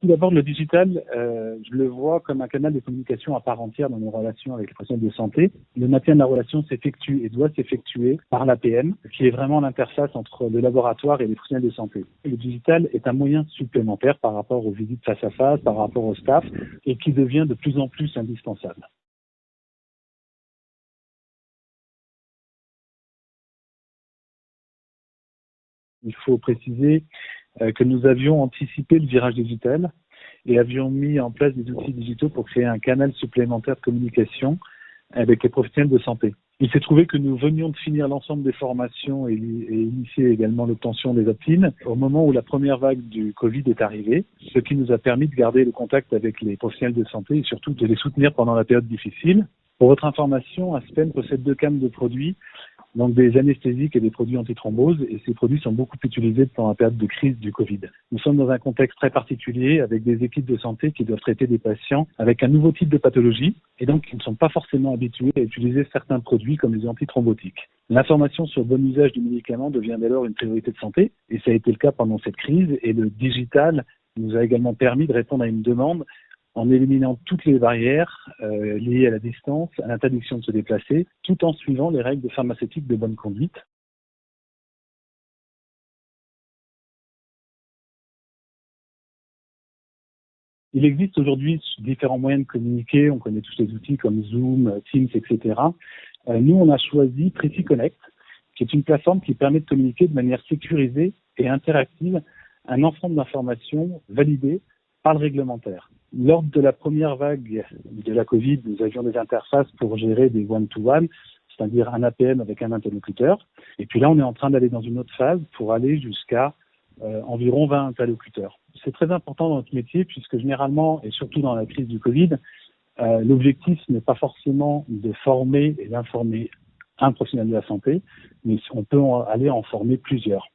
Tout d'abord, le digital, je le vois comme un canal de communication à part entière dans nos relations avec les professionnels de santé. Le maintien de la relation s'effectue et doit s'effectuer par l'APM, qui est vraiment l'interface entre le laboratoire et les professionnels de santé. Le digital est un moyen supplémentaire par rapport aux visites face à face, par rapport au staff, et qui devient de plus en plus indispensable. Il faut préciser que nous avions anticipé le virage digital et avions mis en place des outils digitaux pour créer un canal supplémentaire de communication avec les professionnels de santé. Il s'est trouvé que nous venions de finir l'ensemble des formations et initier également l'obtention des opt-in au moment où la première vague du Covid est arrivée, ce qui nous a permis de garder le contact avec les professionnels de santé et surtout de les soutenir pendant la période difficile. Pour votre information, Aspen possède 2 gammes de produits, donc des anesthésiques et des produits antithrombose, et ces produits sont beaucoup utilisés pendant la période de crise du Covid. Nous sommes dans un contexte très particulier avec des équipes de santé qui doivent traiter des patients avec un nouveau type de pathologie et donc qui ne sont pas forcément habitués à utiliser certains produits comme les antithrombotiques. L'information sur le bon usage du médicament devient dès lors une priorité de santé et ça a été le cas pendant cette crise, et le digital nous a également permis de répondre à une demande en éliminant toutes les barrières liées à la distance, à l'interdiction de se déplacer, tout en suivant les règles pharmaceutiques de bonne conduite. Il existe aujourd'hui différents moyens de communiquer. On connaît tous les outils comme Zoom, Teams, etc. Nous, on a choisi PreciConnect, qui est une plateforme qui permet de communiquer de manière sécurisée et interactive un ensemble d'informations validées par le réglementaire. Lors de la première vague de la Covid, nous avions des interfaces pour gérer des one-to-one, c'est-à-dire un APM avec un interlocuteur. Et puis là, on est en train d'aller dans une autre phase pour aller jusqu'à environ 20 interlocuteurs. C'est très important dans notre métier puisque généralement, et surtout dans la crise du Covid, l'objectif n'est pas forcément de former et d'informer un professionnel de la santé, mais on peut aller en former plusieurs.